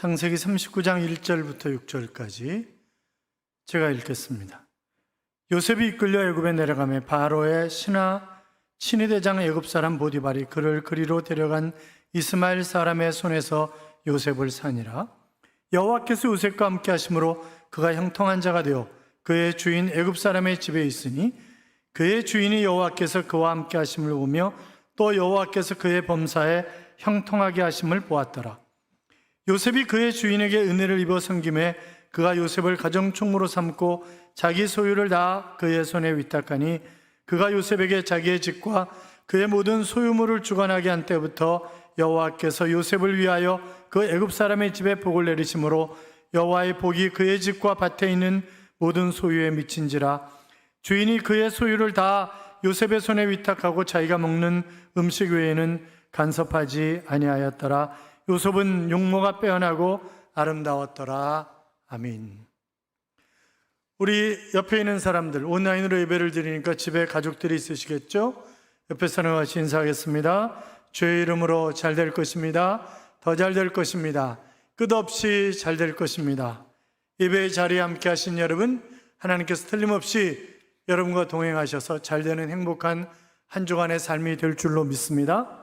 창세기 39장 1절부터 6절까지 제가 읽겠습니다. 요셉이 이끌려 애굽에 내려가매 바로의 신하 친위대장 애굽 사람 보디발이 그를 그리로 데려간 이스마엘 사람의 손에서 요셉을 사니라. 여호와께서 요셉과 함께 하심으로 그가 형통한 자가 되어 그의 주인 애굽 사람의 집에 있으니 그의 주인이 여호와께서 그와 함께 하심을 보며 또 여호와께서 그의 범사에 형통하게 하심을 보았더라. 요셉이 그의 주인에게 은혜를 입어 섬김에 그가 요셉을 가정총무로 삼고 자기 소유를 다 그의 손에 위탁하니 그가 요셉에게 자기의 집과 그의 모든 소유물을 주관하게 한 때부터 여호와께서 요셉을 위하여 그 애굽 사람의 집에 복을 내리심으로 여호와의 복이 그의 집과 밭에 있는 모든 소유에 미친지라. 주인이 그의 소유를 다 요셉의 손에 위탁하고 자기가 먹는 음식 외에는 간섭하지 아니하였더라. 요셉은 용모가 빼어나고 아름다웠더라. 아멘. 우리 옆에 있는 사람들, 온라인으로 예배를 드리니까 집에 가족들이 있으시겠죠? 옆에 사람 같이 인사하겠습니다. 주의 이름으로 잘 될 것입니다. 더 잘 될 것입니다. 끝없이 잘 될 것입니다. 예배의 자리에 함께 하신 여러분, 하나님께서 틀림없이 여러분과 동행하셔서 잘 되는 행복한 한 주간의 삶이 될 줄로 믿습니다.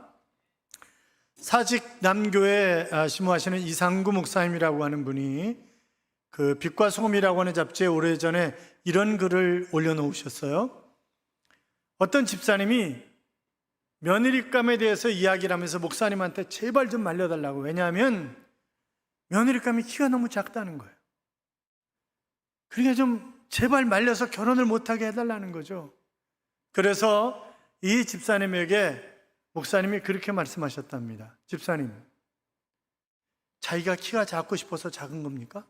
사직 남교회 심호하시는 이상구 목사님이라고 하는 분이 그 빛과 소금이라고 하는 잡지에 오래전에 이런 글을 올려놓으셨어요. 어떤 집사님이 며느리감에 대해서 이야기를 하면서 목사님한테 제발 좀 말려달라고. 왜냐하면 며느리감이 키가 너무 작다는 거예요. 그러니까 좀 제발 말려서 결혼을 못하게 해달라는 거죠. 그래서 이 집사님에게 목사님이 그렇게 말씀하셨답니다. 집사님, 자기가 키가 작고 싶어서 작은 겁니까?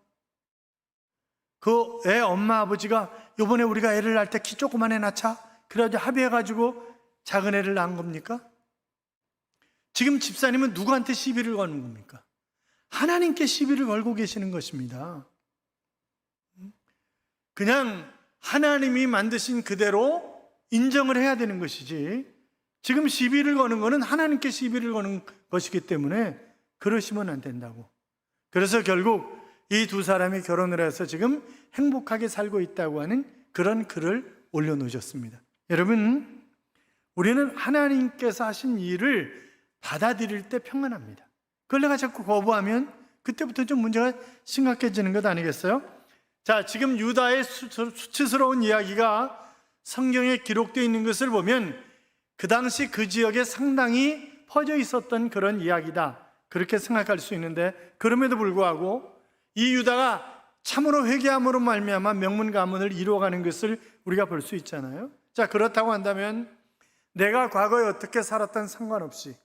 그 애 엄마 아버지가 이번에 우리가 애를 낳을 때 키 조그만 애 낳자 그래가지고 합의해가지고 작은 애를 낳은 겁니까? 지금 집사님은 누구한테 시비를 거는 겁니까? 하나님께 시비를 걸고 계시는 것입니다. 그냥 하나님이 만드신 그대로 인정을 해야 되는 것이지, 지금 시비를 거는 것은 하나님께 시비를 거는 것이기 때문에 그러시면 안 된다고. 그래서 결국 이 두 사람이 결혼을 해서 지금 행복하게 살고 있다고 하는 그런 글을 올려놓으셨습니다. 여러분, 우리는 하나님께서 하신 일을 받아들일 때 평안합니다. 그걸 내가 자꾸 거부하면 그때부터 좀 문제가 심각해지는 것 아니겠어요? 자, 지금 유다의 수치스러운 이야기가 성경에 기록되어 있는 것을 보면 그 당시 그 지역에 상당히 퍼져 있었던 그런 이야기다, 그렇게 생각할 수 있는데, 그럼에도 불구하고 이 유다가 참으로 회개함으로 말미암아 명문 가문을 이루어가는 것을 우리가 볼 수 있잖아요. 자, 그렇다고 한다면 내가 과거에 어떻게 살았던 상관없이,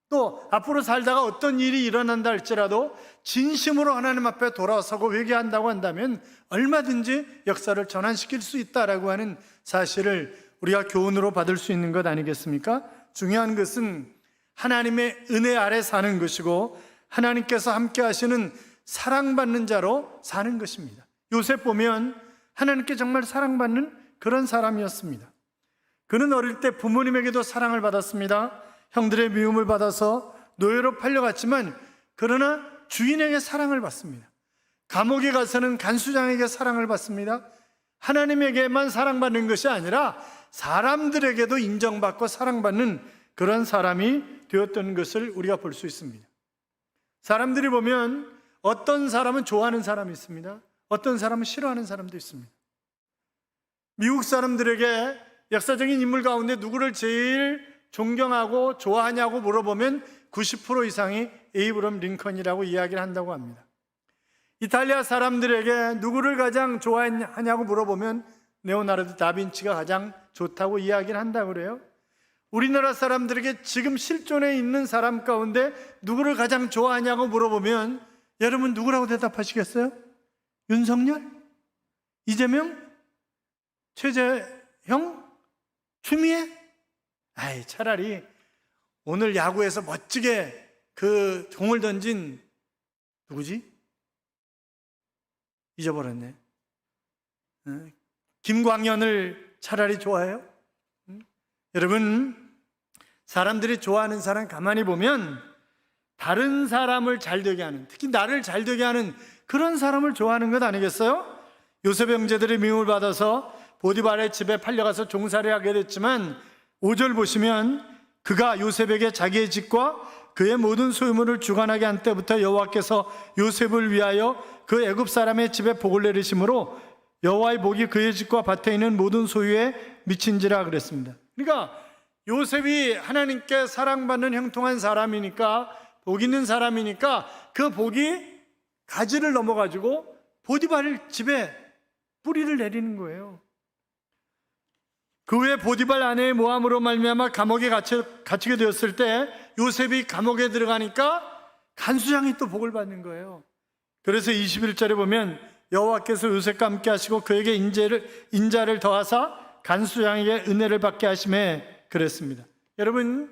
또 앞으로 살다가 어떤 일이 일어난다 할지라도 진심으로 하나님 앞에 돌아서고 회개한다고 한다면 얼마든지 역사를 전환시킬 수 있다라고 하는 사실을 우리가 교훈으로 받을 수 있는 것 아니겠습니까? 중요한 것은 하나님의 은혜 아래 사는 것이고 하나님께서 함께 하시는 사랑받는 자로 사는 것입니다. 요셉 보면 하나님께 정말 사랑받는 그런 사람이었습니다. 그는 어릴 때 부모님에게도 사랑을 받았습니다. 형들의 미움을 받아서 노예로 팔려갔지만 그러나 주인에게 사랑을 받습니다. 감옥에 가서는 간수장에게 사랑을 받습니다. 하나님에게만 사랑받는 것이 아니라 사람들에게도 인정받고 사랑받는 그런 사람이 되었던 것을 우리가 볼 수 있습니다. 사람들이 보면 어떤 사람은 좋아하는 사람이 있습니다. 어떤 사람은 싫어하는 사람도 있습니다. 미국 사람들에게 역사적인 인물 가운데 누구를 제일 존경하고 좋아하냐고 물어보면 90% 이상이 에이브럼 링컨이라고 이야기를 한다고 합니다. 이탈리아 사람들에게 누구를 가장 좋아하냐고 물어보면 레오나르도 다빈치가 가장 좋다고 이야기를 한다고 그래요. 우리나라 사람들에게 지금 실존에 있는 사람 가운데 누구를 가장 좋아하냐고 물어보면 여러분 누구라고 대답하시겠어요? 윤석열? 이재명? 최재형? 추미애? 아이, 차라리 오늘 야구에서 멋지게 그 공을 던진 누구지? 잊어버렸네. 김광현을 차라리 좋아해요? 여러분, 사람들이 좋아하는 사람 가만히 보면 다른 사람을 잘되게 하는, 특히 나를 잘되게 하는 그런 사람을 좋아하는 것 아니겠어요? 요셉 형제들의 미움을 받아서 보디발의 집에 팔려가서 종살이 하게 됐지만 5절 보시면 그가 요셉에게 자기의 집과 그의 모든 소유물을 주관하게 한 때부터 여호와께서 요셉을 위하여 그 애굽 사람의 집에 복을 내리심으로 여호와의 복이 그의 집과 밭에 있는 모든 소유에 미친지라 그랬습니다. 그러니까 요셉이 하나님께 사랑받는 형통한 사람이니까, 복 있는 사람이니까 그 복이 가지를 넘어가지고 보디발 집에 뿌리를 내리는 거예요. 그 후에 보디발 아내의 모함으로 말미암아 감옥에 갇히게 되었을 때 요셉이 감옥에 들어가니까 간수장이 또 복을 받는 거예요. 그래서 21절에 보면 여호와께서 요셉과 함께 하시고 그에게 인자를 더하사 간수장에게 은혜를 받게 하심에 그랬습니다. 여러분,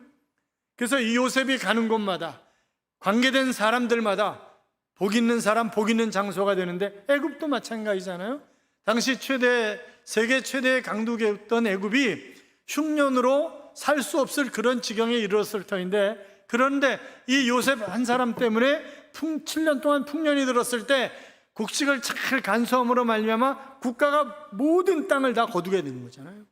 그래서 이 요셉이 가는 곳마다 관계된 사람들마다 복 있는 사람, 복 있는 장소가 되는데 애굽도 마찬가지잖아요. 당시 세계 최대의 강도국이었던 애굽이 흉년으로 살 수 없을 그런 지경에 이르렀을 터인데, 그런데 이 요셉 한 사람 때문에 7년 동안 풍년이 들었을 때 곡식을 잘 간수함으로 말미암아 국가가 모든 땅을 다 거두게 되는 거잖아요.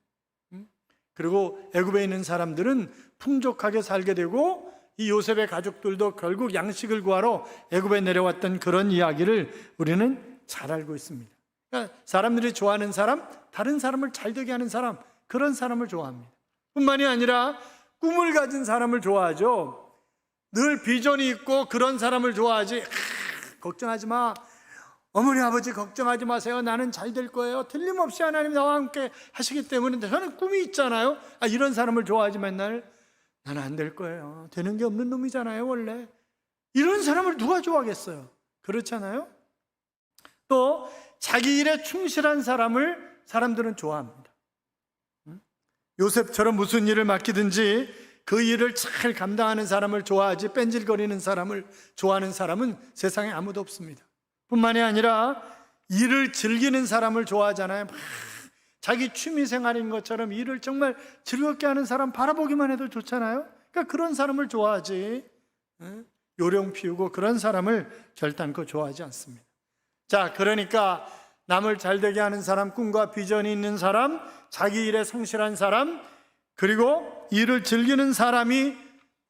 그리고 애굽에 있는 사람들은 풍족하게 살게 되고 이 요셉의 가족들도 결국 양식을 구하러 애굽에 내려왔던 그런 이야기를 우리는 잘 알고 있습니다. 그러니까 사람들이 좋아하는 사람, 다른 사람을 잘되게 하는 사람, 그런 사람을 좋아합니다. 뿐만이 아니라 꿈을 가진 사람을 좋아하죠. 늘 비전이 있고 그런 사람을 좋아하지. 걱정하지 마, 어머니 아버지 걱정하지 마세요, 나는 잘 될 거예요, 틀림없이 하나님 나와 함께 하시기 때문에 저는 꿈이 있잖아요. 이런 사람을 좋아하지. 맨날 나는 안 될 거예요, 되는 게 없는 놈이잖아요 원래. 이런 사람을 누가 좋아하겠어요? 그렇잖아요. 또 자기 일에 충실한 사람을 사람들은 좋아합니다. 요셉처럼 무슨 일을 맡기든지 그 일을 잘 감당하는 사람을 좋아하지, 뺀질거리는 사람을 좋아하는 사람은 세상에 아무도 없습니다. 뿐만이 아니라 일을 즐기는 사람을 좋아하잖아요. 자기 취미생활인 것처럼 일을 정말 즐겁게 하는 사람 바라보기만 해도 좋잖아요. 그러니까 그런 사람을 좋아하지, 요령 피우고 그런 사람을 결단코 좋아하지 않습니다. 자, 그러니까 남을 잘되게 하는 사람, 꿈과 비전이 있는 사람, 자기 일에 성실한 사람, 그리고 일을 즐기는 사람이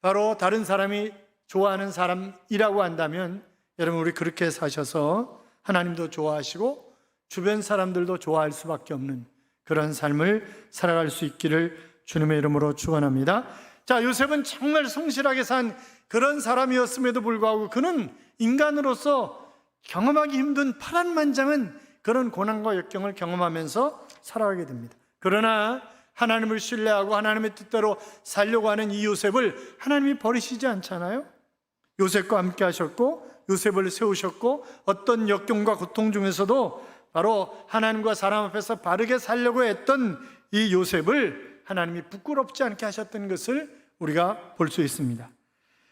바로 다른 사람이 좋아하는 사람이라고 한다면, 여러분, 우리 그렇게 사셔서 하나님도 좋아하시고 주변 사람들도 좋아할 수밖에 없는 그런 삶을 살아갈 수 있기를 주님의 이름으로 축원합니다. 자, 요셉은 정말 성실하게 산 그런 사람이었음에도 불구하고 그는 인간으로서 경험하기 힘든 파란만장한 그런 고난과 역경을 경험하면서 살아가게 됩니다. 그러나 하나님을 신뢰하고 하나님의 뜻대로 살려고 하는 이 요셉을 하나님이 버리시지 않잖아요. 요셉과 함께 하셨고 요셉을 세우셨고, 어떤 역경과 고통 중에서도 바로 하나님과 사람 앞에서 바르게 살려고 했던 이 요셉을 하나님이 부끄럽지 않게 하셨던 것을 우리가 볼 수 있습니다.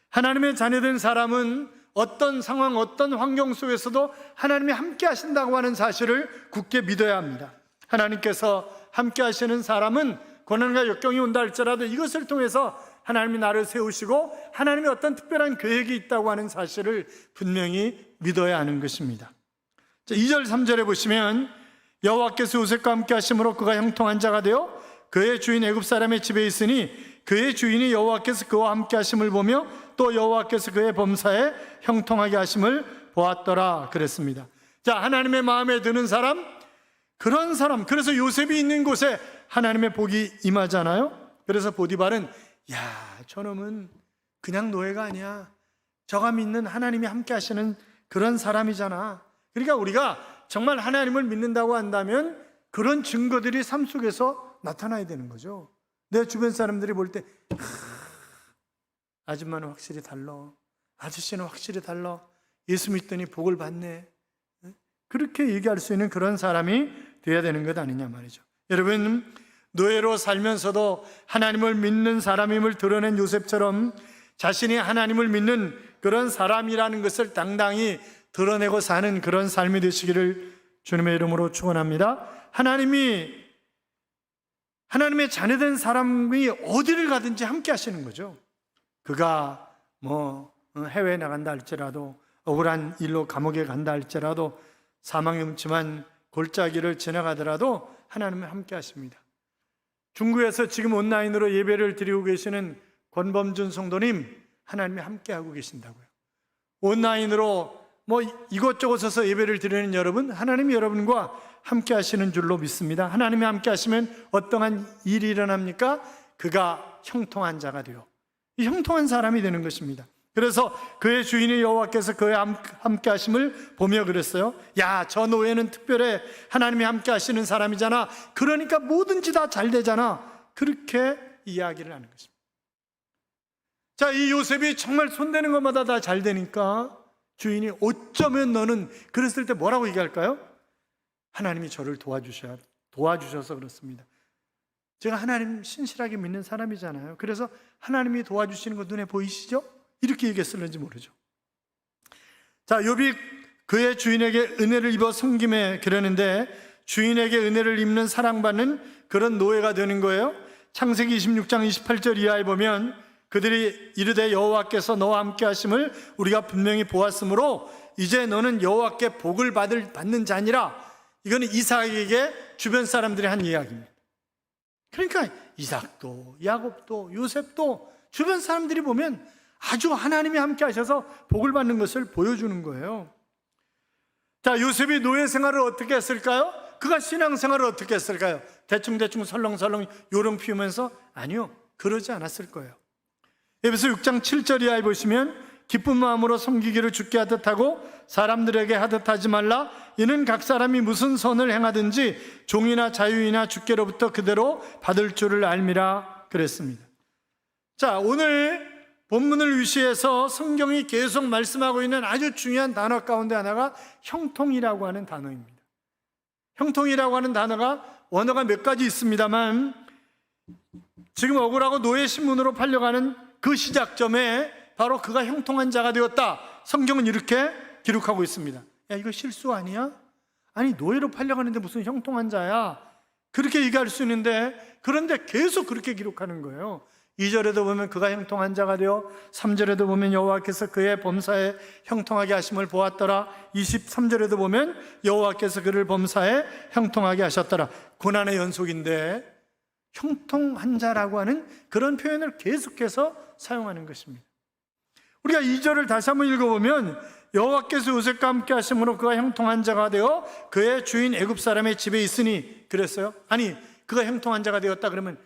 하나님의 자녀된 사람은 어떤 상황, 어떤 환경 속에서도 하나님이 함께 하신다고 하는 사실을 굳게 믿어야 합니다. 하나님께서 함께 하시는 사람은 고난과 역경이 온다 할지라도 이것을 통해서 하나님이 나를 세우시고 하나님의 어떤 특별한 계획이 있다고 하는 사실을 분명히 믿어야 하는 것입니다. 2절 3절에 보시면 여호와께서 요셉과 함께 하심으로 그가 형통한 자가 되어 그의 주인 애굽 사람의 집에 있으니 그의 주인이 여호와께서 그와 함께 하심을 보며 또 여호와께서 그의 범사에 형통하게 하심을 보았더라 그랬습니다. 자, 하나님의 마음에 드는 사람, 그런 사람, 그래서 요셉이 있는 곳에 하나님의 복이 임하잖아요. 그래서 보디발은 야, 저놈은 그냥 노예가 아니야, 저가 믿는 하나님이 함께 하시는 그런 사람이잖아. 그러니까 우리가 정말 하나님을 믿는다고 한다면 그런 증거들이 삶 속에서 나타나야 되는 거죠. 내 주변 사람들이 볼 때 아줌마는 확실히 달라, 아저씨는 확실히 달라, 예수 믿더니 복을 받네, 그렇게 얘기할 수 있는 그런 사람이 되어야 되는 것 아니냐 말이죠. 여러분, 노예로 살면서도 하나님을 믿는 사람임을 드러낸 요셉처럼 자신이 하나님을 믿는 그런 사람이라는 것을 당당히 드러내고 사는 그런 삶이 되시기를 주님의 이름으로 축원합니다. 하나님의 자녀된 사람이 어디를 가든지 함께 하시는 거죠. 그가 해외에 나간다 할지라도, 억울한 일로 감옥에 간다 할지라도, 사망의 음침한 골짜기를 지나가더라도 하나님은 함께 하십니다. 중국에서 지금 온라인으로 예배를 드리고 계시는 권범준 성도님, 하나님이 함께 하고 계신다고요. 온라인으로 이곳저곳에서 예배를 드리는 여러분, 하나님이 여러분과 함께 하시는 줄로 믿습니다. 하나님이 함께 하시면 어떠한 일이 일어납니까? 그가 형통한 자가 되어 형통한 사람이 되는 것입니다. 그래서 그의 주인의 여호와께서 그의 함께 하심을 보며 그랬어요. 야, 저 노예는 특별해. 하나님이 함께 하시는 사람이잖아. 그러니까 뭐든지 다 잘 되잖아. 그렇게 이야기를 하는 것입니다. 자, 이 요셉이 정말 손대는 것마다 다 잘 되니까 주인이 어쩌면 너는, 그랬을 때 뭐라고 얘기할까요? 하나님이 저를 도와주셔서 그렇습니다. 제가 하나님 신실하게 믿는 사람이잖아요. 그래서 하나님이 도와주시는 거 눈에 보이시죠? 이렇게 얘기했을는지 모르죠. 자, 욥이 그의 주인에게 은혜를 입어 섬김에 그러는데, 주인에게 은혜를 입는 사랑받는 그런 노예가 되는 거예요. 창세기 26장 28절 이하에 보면 그들이 이르되 여호와께서 너와 함께 하심을 우리가 분명히 보았으므로 이제 너는 여호와께 복을 받는 자니라. 이거는 이삭에게 주변 사람들이 한 이야기입니다. 그러니까 이삭도 야곱도 요셉도 주변 사람들이 보면 아주 하나님이 함께 하셔서 복을 받는 것을 보여주는 거예요. 자, 요셉이 노예 생활을 어떻게 했을까요? 그가 신앙 생활을 어떻게 했을까요? 대충 설렁설렁 요령 피우면서? 아니요, 그러지 않았을 거예요. 에베소 6장 7절 이하에 보시면 기쁜 마음으로 섬기기를 주께 하듯 하고 사람들에게 하듯 하지 말라. 이는 각 사람이 무슨 선을 행하든지 종이나 자유이나 주께로부터 그대로 받을 줄을 알미라 그랬습니다. 자, 오늘 본문을 위시해서 성경이 계속 말씀하고 있는 아주 중요한 단어 가운데 하나가 형통이라고 하는 단어입니다. 형통이라고 하는 단어가 원어가 몇 가지 있습니다만, 지금 억울하고 노예 신분으로 팔려가는 그 시작점에 바로 그가 형통한 자가 되었다. 성경은 이렇게 기록하고 있습니다. 야, 이거 실수 아니야? 아니, 노예로 팔려가는데 무슨 형통한 자야? 그렇게 얘기할 수 있는데, 그런데 계속 그렇게 기록하는 거예요. 2절에도 보면 그가 형통한 자가 되어, 3절에도 보면 여호와께서 그의 범사에 형통하게 하심을 보았더라. 23절에도 보면 여호와께서 그를 범사에 형통하게 하셨더라. 고난의 연속인데 형통한 자라고 하는 그런 표현을 계속해서 사용하는 것입니다. 우리가 2절을 다시 한번 읽어보면 여호와께서 요셉과 함께 하심으로 그가 형통한 자가 되어 그의 주인 애굽 사람의 집에 있으니 그랬어요. 아니, 그가 형통한 자가 되었다 그러면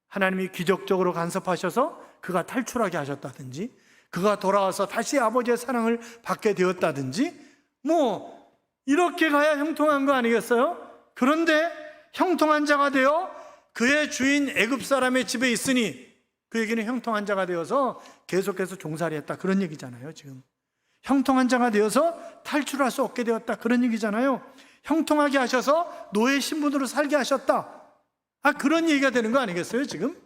하나님이 기적적으로 간섭하셔서 그가 탈출하게 하셨다든지, 그가 돌아와서 다시 아버지의 사랑을 받게 되었다든지, 이렇게 가야 형통한 거 아니겠어요? 그런데 형통한 자가 되어 그의 주인 애굽 사람의 집에 있으니, 그 얘기는 형통한 자가 되어서 계속해서 종살이 했다, 그런 얘기잖아요. 지금 형통한 자가 되어서 탈출할 수 없게 되었다, 그런 얘기잖아요. 형통하게 하셔서 노예 신분으로 살게 하셨다, 그런 얘기가 되는 거 아니겠어요? 지금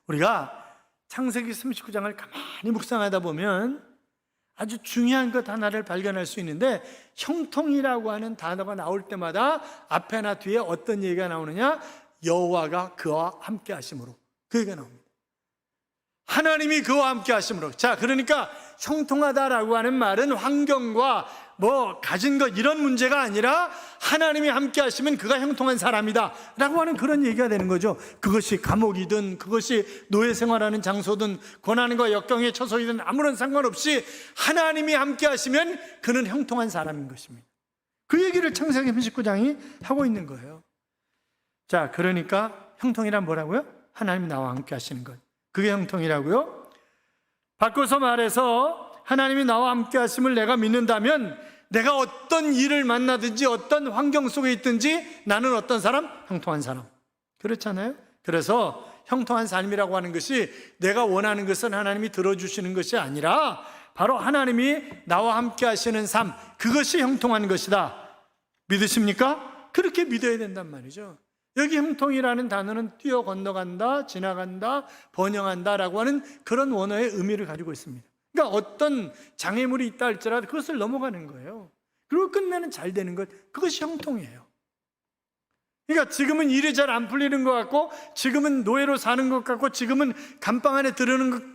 우리가 창세기 39장을 가만히 묵상하다 보면 아주 중요한 것 하나를 발견할 수 있는데, 형통이라고 하는 단어가 나올 때마다 앞에나 뒤에 어떤 얘기가 나오느냐? 여호와가 그와 함께 하심으로, 그 얘기가 나옵니다. 하나님이 그와 함께 하심으로. 자, 그러니까 형통하다라고 하는 말은 환경과 가진 것 이런 문제가 아니라 하나님이 함께 하시면 그가 형통한 사람이다 라고 하는 그런 얘기가 되는 거죠. 그것이 감옥이든 그것이 노예 생활하는 장소든 고난과 역경의 처소이든 아무런 상관없이 하나님이 함께 하시면 그는 형통한 사람인 것입니다. 그 얘기를 창세기 39장이 하고 있는 거예요. 자, 그러니까 형통이란 뭐라고요? 하나님이 나와 함께 하시는 것, 그게 형통이라고요. 바꿔서 말해서 하나님이 나와 함께 하심을 내가 믿는다면 내가 어떤 일을 만나든지 어떤 환경 속에 있든지 나는 어떤 사람? 형통한 사람. 그렇잖아요. 그래서 형통한 삶이라고 하는 것이 내가 원하는 것은 하나님이 들어주시는 것이 아니라 바로 하나님이 나와 함께 하시는 삶, 그것이 형통한 것이다. 믿으십니까? 그렇게 믿어야 된단 말이죠. 여기 형통이라는 단어는 뛰어 건너간다, 지나간다, 번영한다라고 하는 그런 원어의 의미를 가지고 있습니다. 그러니까 어떤 장애물이 있다 할지라도 그것을 넘어가는 거예요. 그리고 끝내는 잘 되는 것, 그것이 형통이에요. 그러니까 지금은 일이 잘 안 풀리는 것 같고, 지금은 노예로 사는 것 같고, 지금은 감방 안에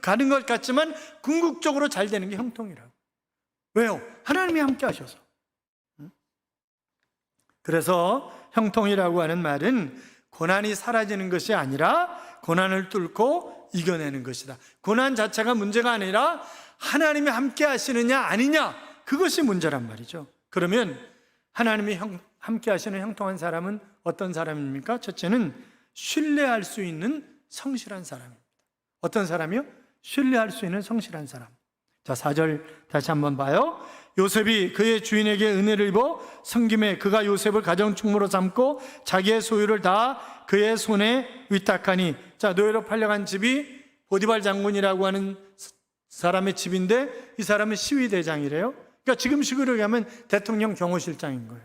가는 것 같지만 궁극적으로 잘 되는 게 형통이라고. 왜요? 하나님이 함께 하셔서. 그래서 형통이라고 하는 말은 고난이 사라지는 것이 아니라 고난을 뚫고 이겨내는 것이다. 고난 자체가 문제가 아니라 하나님이 함께 하시느냐 아니냐, 그것이 문제란 말이죠. 그러면 하나님이 함께 하시는 형통한 사람은 어떤 사람입니까? 첫째는 신뢰할 수 있는 성실한 사람입니다. 어떤 사람이요? 신뢰할 수 있는 성실한 사람. 자, 4절 다시 한번 봐요. 요셉이 그의 주인에게 은혜를 입어 섬김에 그가 요셉을 가정충무로 삼고 자기의 소유를 다 그의 손에 위탁하니. 자, 노예로 팔려간 집이 보디발 장군이라고 하는 사람의 집인데, 이 사람은 시위대장이래요. 그러니까 지금식으로 얘기하면 대통령 경호실장인 거예요.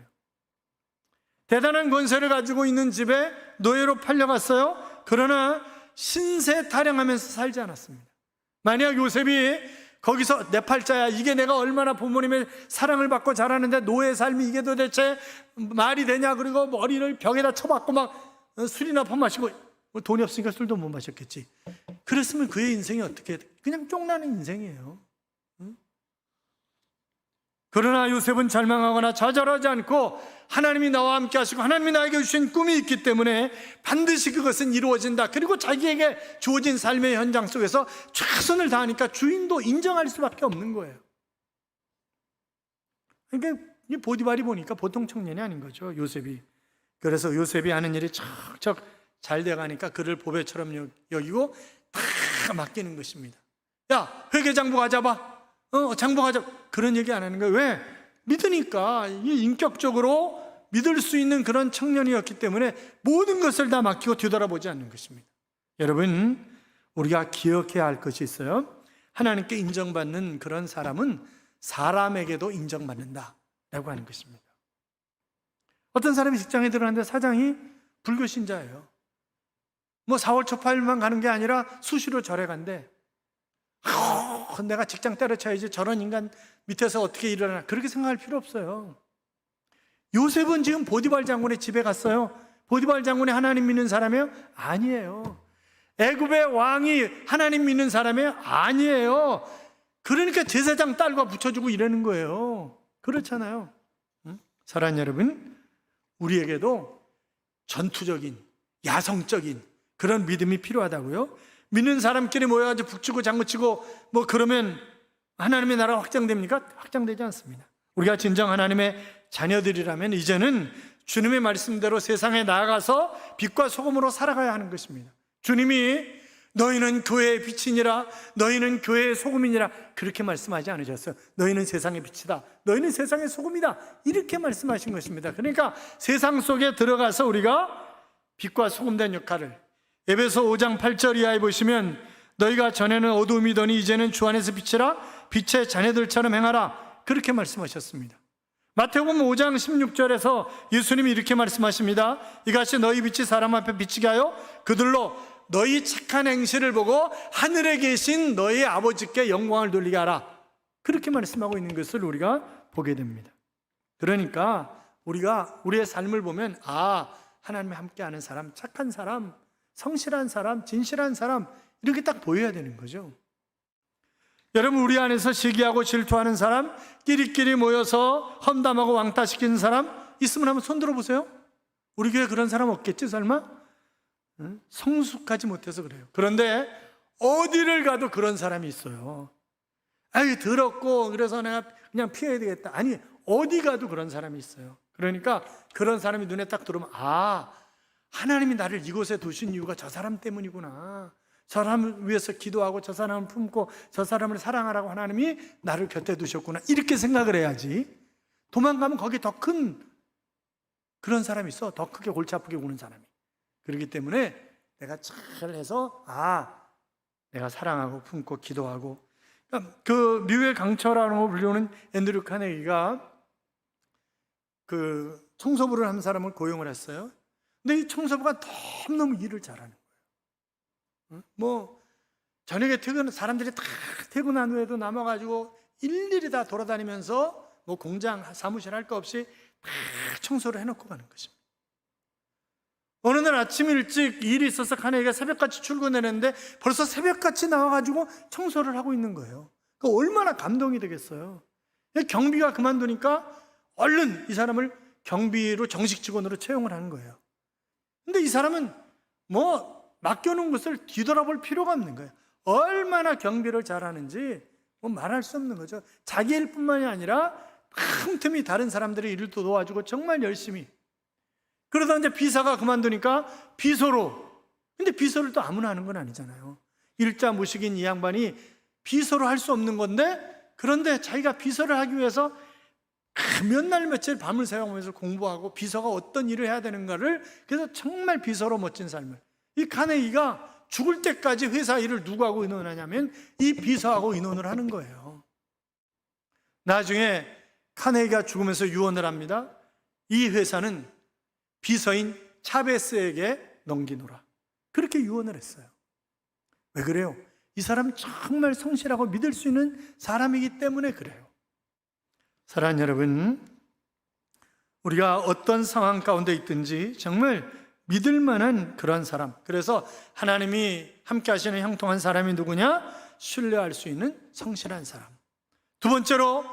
대단한 권세를 가지고 있는 집에 노예로 팔려갔어요. 그러나 신세 타령하면서 살지 않았습니다. 만약 요셉이 거기서 내 팔자야, 이게 내가 얼마나 부모님의 사랑을 받고 자라는데 노예 삶이 이게 도대체 말이 되냐, 그리고 머리를 벽에다 쳐박고 막 술이나 퍼마시고, 돈이 없으니까 술도 못 마셨겠지. 그랬으면 그의 인생이 어떻게, 그냥 쫑나는 인생이에요. 그러나 요셉은 절망하거나 좌절하지 않고 하나님이 나와 함께 하시고 하나님이 나에게 주신 꿈이 있기 때문에 반드시 그것은 이루어진다. 그리고 자기에게 주어진 삶의 현장 속에서 최선을 다하니까 주인도 인정할 수밖에 없는 거예요. 그러니까 보디발이 보니까 보통 청년이 아닌 거죠, 요셉이. 그래서 요셉이 하는 일이 척척 잘 돼가니까 그를 보배처럼 여기고 다 맡기는 것입니다. 야, 회계장부 가져봐. 장부 가져. 그런 얘기 안 하는 거예요. 왜? 믿으니까. 인격적으로 믿을 수 있는 그런 청년이었기 때문에 모든 것을 다 맡기고 뒤돌아보지 않는 것입니다. 여러분, 우리가 기억해야 할 것이 있어요. 하나님께 인정받는 그런 사람은 사람에게도 인정받는다 라고 하는 것입니다. 어떤 사람이 직장에 들어갔는데 사장이 불교신자예요. 뭐 4월 초파일만 가는 게 아니라 수시로 절에 간대. 내가 직장 때려쳐야지, 저런 인간 밑에서 어떻게 일어나, 그렇게 생각할 필요 없어요. 요셉은 지금 보디발 장군의 집에 갔어요. 보디발 장군이 하나님 믿는 사람이에요? 아니에요. 애굽의 왕이 하나님 믿는 사람이에요? 아니에요. 그러니까 제사장 딸과 붙여주고 이러는 거예요. 그렇잖아요. 사랑하는 여러분, 우리에게도 전투적인, 야성적인 그런 믿음이 필요하다고요. 믿는 사람끼리 모여가지고 북치고 장구치고 뭐 그러면 하나님의 나라가 확장됩니까? 확장되지 않습니다. 우리가 진정 하나님의 자녀들이라면 이제는 주님의 말씀대로 세상에 나아가서 빛과 소금으로 살아가야 하는 것입니다. 주님이 너희는 교회의 빛이니라, 너희는 교회의 소금이니라, 그렇게 말씀하지 않으셨어요. 너희는 세상의 빛이다, 너희는 세상의 소금이다, 이렇게 말씀하신 것입니다. 그러니까 세상 속에 들어가서 우리가 빛과 소금된 역할을, 에베소 5장 8절 이하에 보시면 너희가 전에는 어두움이더니 이제는 주 안에서 빛이라, 빛의 자녀들처럼 행하라, 그렇게 말씀하셨습니다. 마태복음 5장 16절에서 예수님이 이렇게 말씀하십니다. 이같이 너희 빛이 사람 앞에 비치게 하여 그들로 너희 착한 행실을 보고 하늘에 계신 너희 아버지께 영광을 돌리게 하라, 그렇게 말씀하고 있는 것을 우리가 보게 됩니다. 그러니까 우리가 우리의 삶을 보면 하나님과 함께하는 사람, 착한 사람, 성실한 사람, 진실한 사람, 이렇게 딱 보여야 되는 거죠. 여러분, 우리 안에서 시기하고 질투하는 사람, 끼리끼리 모여서 험담하고 왕따시키는 사람 있으면 한번 손 들어보세요. 우리 교회 그런 사람 없겠지 설마? 성숙하지 못해서 그래요. 그런데 어디를 가도 그런 사람이 있어요. 더럽고 그래서 내가 그냥 피해야 되겠다. 아니, 어디 가도 그런 사람이 있어요. 그러니까 그런 사람이 눈에 딱 들어오면 하나님이 나를 이곳에 두신 이유가 저 사람 때문이구나. 저 사람을 위해서 기도하고 저 사람을 품고 저 사람을 사랑하라고 하나님이 나를 곁에 두셨구나, 이렇게 생각을 해야지. 도망가면 거기 더 큰 그런 사람이 있어. 더 크게 골치 아프게 우는 사람이. 그렇기 때문에 내가 잘해서 내가 사랑하고 품고 기도하고. 그 미국의 강철이라고 불리는 앤드류 카네기가 그 청소부를 하는 사람을 고용을 했어요. 근데 이 청소부가 너무너무 일을 잘하는 거예요. 뭐 저녁에 사람들이 다 퇴근한 후에도 남아가지고 일일이 다 돌아다니면서 뭐 공장 사무실 할 거 없이 다 청소를 해놓고 가는 것입니다. 어느 날 아침 일찍 일이 있어서 카네이가 새벽같이 출근했는데 벌써 새벽같이 나와가지고 청소를 하고 있는 거예요. 그 얼마나 감동이 되겠어요. 경비가 그만두니까 얼른 이 사람을 경비로 정식 직원으로 채용을 하는 거예요. 근데 이 사람은 뭐 맡겨놓은 것을 뒤돌아볼 필요가 없는 거예요. 얼마나 경비를 잘하는지 뭐 말할 수 없는 거죠. 자기 일뿐만이 아니라 틈틈이 다른 사람들의 일을 또 도와주고 정말 열심히. 그러다 이제 비서가 그만두니까 비서로. 근데 비서를 또 아무나 하는 건 아니잖아요. 일자 무식인 이 양반이 비서로 할 수 없는 건데, 그런데 자기가 비서를 하기 위해서 몇 날 며칠 밤을 새워가면서 공부하고 비서가 어떤 일을 해야 되는가를, 그래서 정말 비서로 멋진 삶을. 이 카네기가 죽을 때까지 회사 일을 누구하고 의논하냐면 이 비서하고 의논을 하는 거예요. 나중에 카네기가 죽으면서 유언을 합니다. 이 회사는 비서인 차베스에게 넘기노라. 그렇게 유언을 했어요. 왜 그래요? 이 사람은 정말 성실하고 믿을 수 있는 사람이기 때문에 그래요. 사랑하는 여러분, 우리가 어떤 상황 가운데 있든지 정말 믿을 만한 그런 사람, 그래서 하나님이 함께 하시는 형통한 사람이 누구냐? 신뢰할 수 있는 성실한 사람. 두 번째로,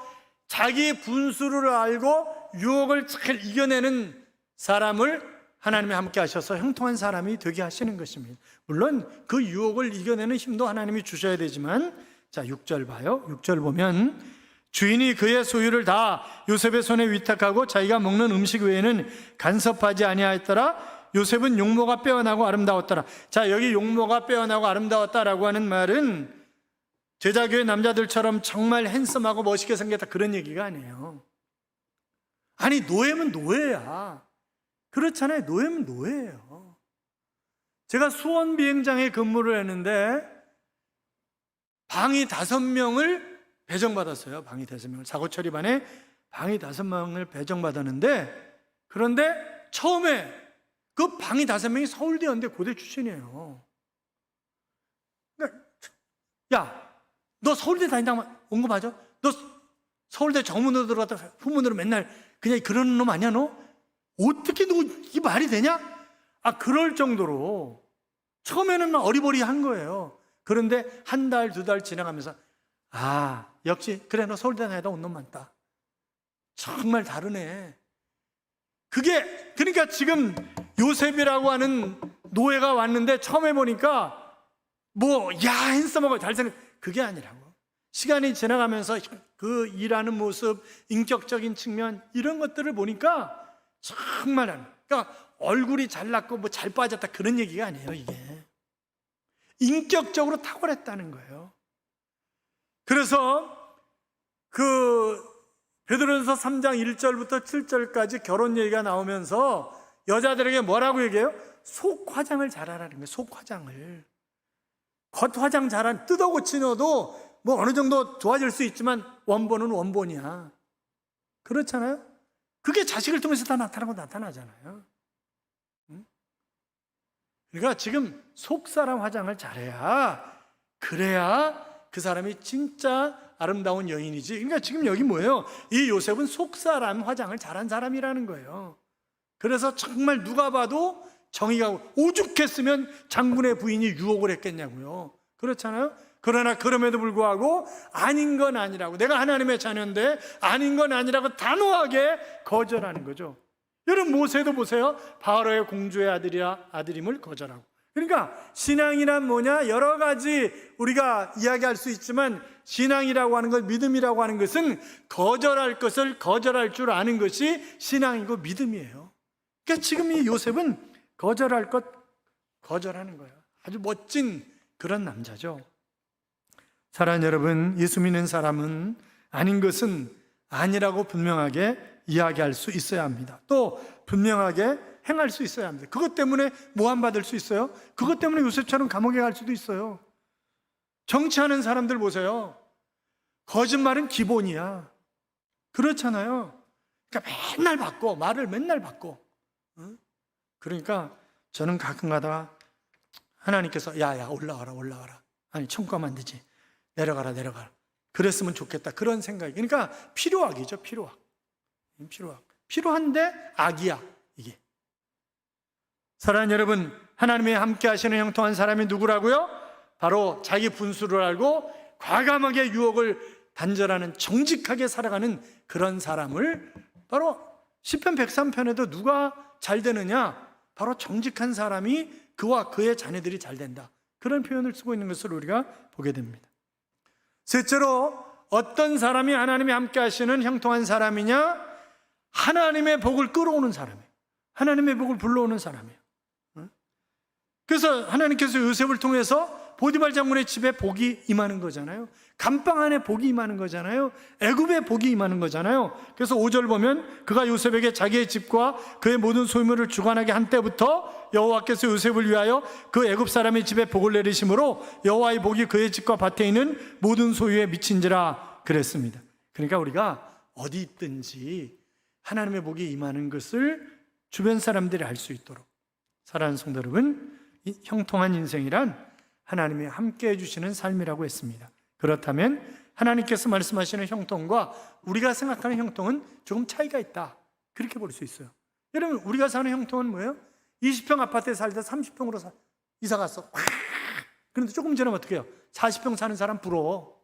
자기 분수를 알고 유혹을 잘 이겨내는 사람을 하나님이 함께 하셔서 형통한 사람이 되게 하시는 것입니다. 물론 그 유혹을 이겨내는 힘도 하나님이 주셔야 되지만, 자 6절 봐요. 6절 보면 주인이 그의 소유를 다 요셉의 손에 위탁하고 자기가 먹는 음식 외에는 간섭하지 아니하였더라. 요셉은 용모가 빼어나고 아름다웠더라. 자, 여기 용모가 빼어나고 아름다웠다라고 하는 말은 제자교회 남자들처럼 정말 핸섬하고 멋있게 생겼다 그런 얘기가 아니에요. 아니, 노예면 노예야. 그렇잖아요. 노예면 노예예요. 제가 수원 비행장에 근무를 했는데 방이 5명을 배정받았어요. 방이 5명을. 사고 처리반에 방이 5명을 배정받았는데, 그런데 처음에 그 방이 5명이 서울대 연대 고대 출신이에요. 야, 너 서울대 다닌다고 온 거 맞아? 너 서울대 정문으로 들어갔다 후문으로 맨날 그냥 그러는 놈 아니야 너? 어떻게 너 이게 말이 되냐? 아, 그럴 정도로 처음에는 막 어리버리한 거예요. 그런데 한 달, 2달 지나가면서 아, 역시 그래 너 서울대 다니다 온 놈 많다. 정말 다르네. 그게 그러니까 지금 요셉이라고 하는 노예가 왔는데 처음에 보니까 뭐 야 핸섬하고 잘생긴 그게 아니라고. 시간이 지나가면서 그 일하는 모습, 인격적인 측면 이런 것들을 보니까 정말, 그러니까 얼굴이 잘났고 뭐 잘 빠졌다 그런 얘기가 아니에요. 이게 인격적으로 탁월했다는 거예요. 그래서 그 베드로전서 3장 1절부터 7절까지 결혼 얘기가 나오면서 여자들에게 뭐라고 얘기해요? 속 화장을 잘하라는 거예요. 속 화장을. 겉 화장 잘한 뜯어 고치너도 뭐 어느 정도 좋아질 수 있지만 원본은 원본이야. 그렇잖아요? 그게 자식을 통해서 다 나타나잖아요. 그러니까 지금 속사람 화장을 잘해야, 그래야 그 사람이 진짜 아름다운 여인이지. 그러니까 지금 여기 뭐예요? 이 요셉은 속사람 화장을 잘한 사람이라는 거예요. 그래서 정말 누가 봐도 정의가, 오죽했으면 장군의 부인이 유혹을 했겠냐고요. 그렇잖아요? 그러나 그럼에도 불구하고 아닌 건 아니라고, 내가 하나님의 자녀인데 아닌 건 아니라고 단호하게 거절하는 거죠. 여러분 모세도 보세요. 바로의 공주의 아들임을 거절하고. 그러니까 신앙이란 뭐냐? 여러 가지 우리가 이야기할 수 있지만 신앙이라고 하는 것, 믿음이라고 하는 것은 거절할 것을 거절할 줄 아는 것이 신앙이고 믿음이에요. 그러니까 지금 이 요셉은 거절할 것 거절하는 거예요. 아주 멋진 그런 남자죠. 사랑하는 여러분, 예수 믿는 사람은 아닌 것은 아니라고 분명하게 이야기할 수 있어야 합니다. 또 분명하게 행할 수 있어야 합니다. 그것 때문에 모함받을 수 있어요. 그것 때문에 요셉처럼 감옥에 갈 수도 있어요. 정치하는 사람들 보세요. 거짓말은 기본이야. 그렇잖아요. 그러니까 맨날 바꿔. 말을 맨날 바꿔. 그러니까 저는 가끔 가다가 하나님께서 야야 올라가라. 아니 천국 가면 안 되지. 내려가라. 그랬으면 좋겠다. 그런 생각이. 그러니까 필요악이죠. 필요한데 악이야 이게. 사랑하는 여러분, 하나님이 함께 하시는 형통한 사람이 누구라고요? 바로 자기 분수를 알고 과감하게 유혹을 단절하는, 정직하게 살아가는 그런 사람을, 바로 시편 103편에도 누가 잘 되느냐? 바로 정직한 사람이, 그와 그의 자녀들이 잘 된다, 그런 표현을 쓰고 있는 것을 우리가 보게 됩니다. 셋째로, 어떤 사람이 하나님이 함께 하시는 형통한 사람이냐? 하나님의 복을 끌어오는 사람이에요. 하나님의 복을 불러오는 사람이에요. 그래서 하나님께서 요셉을 통해서 보디발 장군의 집에 복이 임하는 거잖아요. 감방 안에 복이 임하는 거잖아요. 애굽에 복이 임하는 거잖아요. 그래서 5절 보면 그가 요셉에게 자기의 집과 그의 모든 소유물을 주관하게 한 때부터 여호와께서 요셉을 위하여 그 애굽 사람의 집에 복을 내리심으로 여호와의 복이 그의 집과 밭에 있는 모든 소유에 미친지라 그랬습니다. 그러니까 우리가 어디 있든지 하나님의 복이 임하는 것을 주변 사람들이 알 수 있도록, 사랑하는 성도 여러분, 이 형통한 인생이란 하나님이 함께 해주시는 삶이라고 했습니다. 그렇다면 하나님께서 말씀하시는 형통과 우리가 생각하는 형통은 조금 차이가 있다, 그렇게 볼 수 있어요. 여러분, 우리가 사는 형통은 뭐예요? 20평 아파트에 살다 30평으로 이사 갔어. 그런데 조금 지나면 어떻게 해요? 40평 사는 사람 부러워.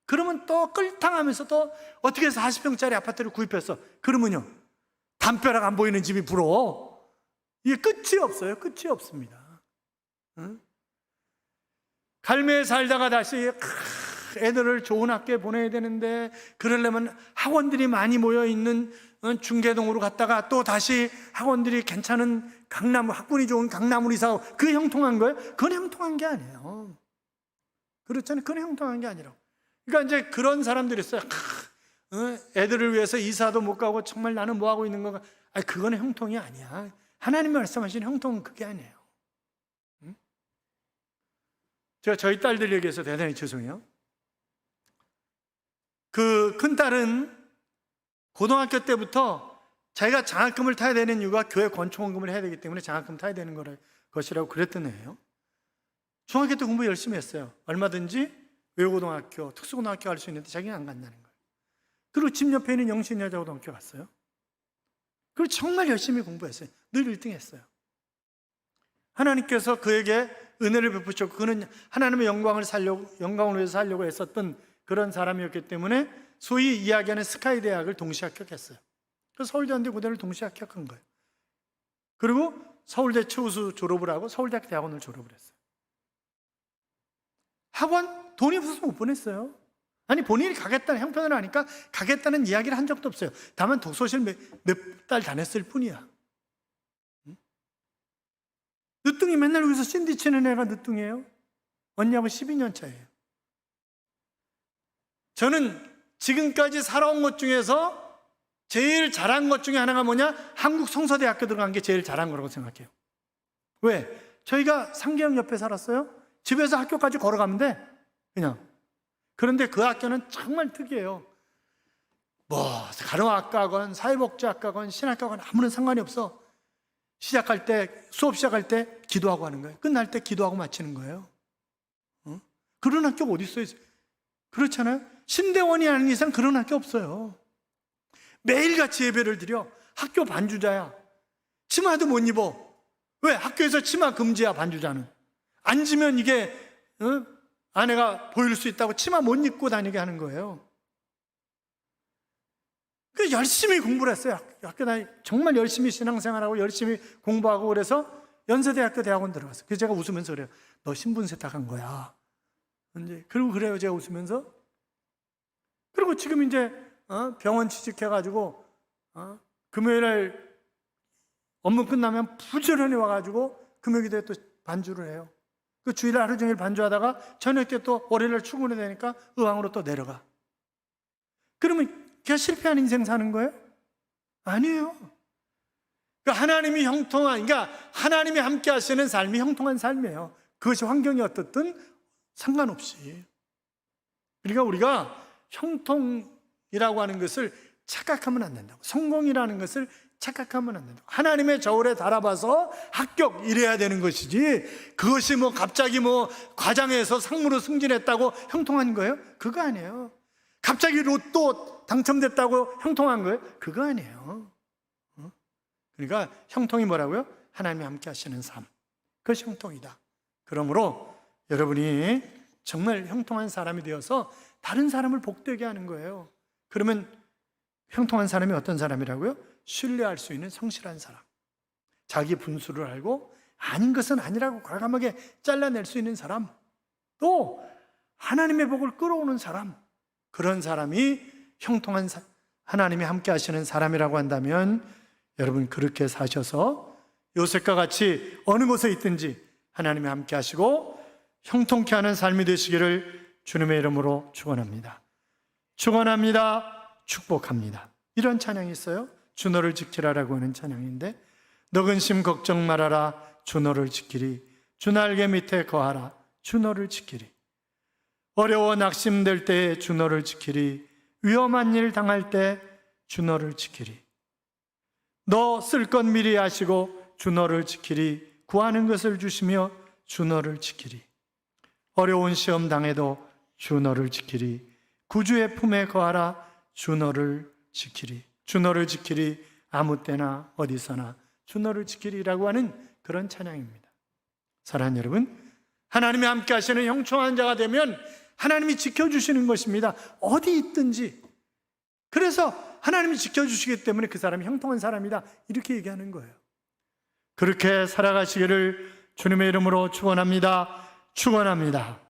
그러면 또 끌탕하면서 또 어떻게 해서 40평짜리 아파트를 구입했어? 그러면요, 담벼락 안 보이는 집이 부러워. 이게 끝이 없어요. 끝이 없습니다. 응? 갈매에 살다가 다시 애들을 좋은 학교에 보내야 되는데, 그러려면 학원들이 많이 모여있는 중계동으로 갔다가 또 다시 학원들이 괜찮은 강남, 학군이 좋은 강남으로 이사하고, 그게 형통한 거예요? 그건 형통한 게 아니에요. 그렇잖아요. 그건 형통한 게 아니라고. 그러니까 이제 그런 사람들이 있어요. 애들을 위해서 이사도 못 가고 정말 나는 뭐 하고 있는 건가? 아니, 그건 형통이 아니야. 하나님 말씀하시는 형통은 그게 아니에요. 제가 저희 딸들에게서 대단히 죄송해요. 그 큰딸은 고등학교 때부터 자기가 장학금을 타야 되는 이유가 교회 권총원금을 해야 되기 때문에 장학금 타야 되는 것이라고 그랬던 애예요. 중학교 때 공부 열심히 했어요. 얼마든지 외고등학교, 특수고등학교 갈 수 있는데 자기가 안 간다는 거예요. 그리고 집 옆에 있는 영신여자고등학교 갔어요. 그리고 정말 열심히 공부했어요. 늘 1등 했어요. 하나님께서 그에게 은혜를 베푸셨고, 그는 하나님의 영광을 위해서 살려고 애썼던 그런 사람이었기 때문에 소위 이야기하는 스카이 대학을 동시 합격했어요. 그래서 서울대한대 고대를 동시 합격한 거예요. 그리고 서울대 최우수 졸업을 하고 서울대학교 대학원을 졸업을 했어요. 학원 돈이 없어서 못 보냈어요. 아니, 본인이 가겠다는, 형편을 하니까 가겠다는 이야기를 한 적도 없어요. 다만 독서실 몇 달 다녔을 뿐이야. 늦둥이 맨날 여기서 신디 치는 애가 늦둥이에요. 언니하고 12년 차예요. 저는 지금까지 살아온 것 중에서 제일 잘한 것 중에 하나가 뭐냐? 한국 성서대학교 들어간 게 제일 잘한 거라고 생각해요. 왜? 저희가 상계역 옆에 살았어요. 집에서 학교까지 걸어가면 돼, 그냥. 그런데 그 학교는 정말 특이해요. 뭐 간호학과건 사회복지학과건 신학과건 아무런 상관이 없어. 시작할 때, 수업 시작할 때 기도하고 하는 거예요. 끝날 때 기도하고 마치는 거예요. 그런 학교가 어디 있어요? 그렇잖아요. 신대원이 아닌 이상 그런 학교 없어요. 매일같이 예배를 드려. 학교 반주자야. 치마도 못 입어. 왜? 학교에서 치마 금지야, 반주자는. 앉으면 이게 아내가 보일 수 있다고 치마 못 입고 다니게 하는 거예요. 그 열심히 공부를 했어요. 학교 다니 정말 열심히 신앙생활하고 열심히 공부하고, 그래서 연세대학교 대학원 들어갔어요. 그래서 제가 웃으면서 그래요. 너 신분 세탁한 거야. 이제 그리고 그래요, 제가 웃으면서. 그리고 지금 이제 병원 취직해가지고 금요일날 업무 끝나면 부지런히 와가지고 금요기도에 또 반주를 해요. 그 주일날 하루 종일 반주하다가 저녁 때 또 월요일날 출근해야 되니까 의왕으로 또 내려가. 그러면 걔가 실패한 인생 사는 거예요? 아니에요. 그러니까 하나님이 그러니까 하나님이 함께 하시는 삶이 형통한 삶이에요. 그것이 환경이 어떻든 상관없이. 그러니까 우리가 형통이라고 하는 것을 착각하면 안 된다고. 성공이라는 것을 착각하면 안 된다고. 하나님의 저울에 달아봐서 합격 이래야 되는 것이지, 그것이 뭐 갑자기 뭐 과장해서 상무로 승진했다고 형통한 거예요? 그거 아니에요. 갑자기 로또 당첨됐다고 형통한 거예요? 그거 아니에요. 그러니까 형통이 뭐라고요? 하나님이 함께 하시는 삶, 그것이 형통이다. 그러므로 여러분이 정말 형통한 사람이 되어서 다른 사람을 복되게 하는 거예요. 그러면 형통한 사람이 어떤 사람이라고요? 신뢰할 수 있는 성실한 사람, 자기 분수를 알고 아닌 것은 아니라고 과감하게 잘라낼 수 있는 사람, 또 하나님의 복을 끌어오는 사람, 그런 사람이 형통한 하나님이 함께 하시는 사람이라고 한다면 여러분 그렇게 사셔서 요셉과 같이 어느 곳에 있든지 하나님이 함께 하시고 형통케 하는 삶이 되시기를 주님의 이름으로 축원합니다. 축원합니다. 축복합니다. 이런 찬양이 있어요. 주 너를 지키라라고 하는 찬양인데, 너 근심 걱정 말아라, 주 너를 지키리. 주 날개 밑에 거하라, 주 너를 지키리. 어려워 낙심될 때에 주 너를 지키리. 위험한 일 당할 때 주 너를 지키리. 너 쓸 것 미리 하시고 주 너를 지키리. 구하는 것을 주시며 주 너를 지키리. 어려운 시험 당해도 주 너를 지키리. 구주의 품에 거하라, 주 너를 지키리. 주 너를 지키리. 아무 때나 어디서나 주 너를 지키리라고 하는 그런 찬양입니다. 사랑하는 여러분, 하나님이 함께 하시는 형통한 자가 되면 하나님이 지켜주시는 것입니다. 어디 있든지. 그래서 하나님이 지켜주시기 때문에 그 사람이 형통한 사람이다, 이렇게 얘기하는 거예요. 그렇게 살아가시기를 주님의 이름으로 축원합니다. 축원합니다.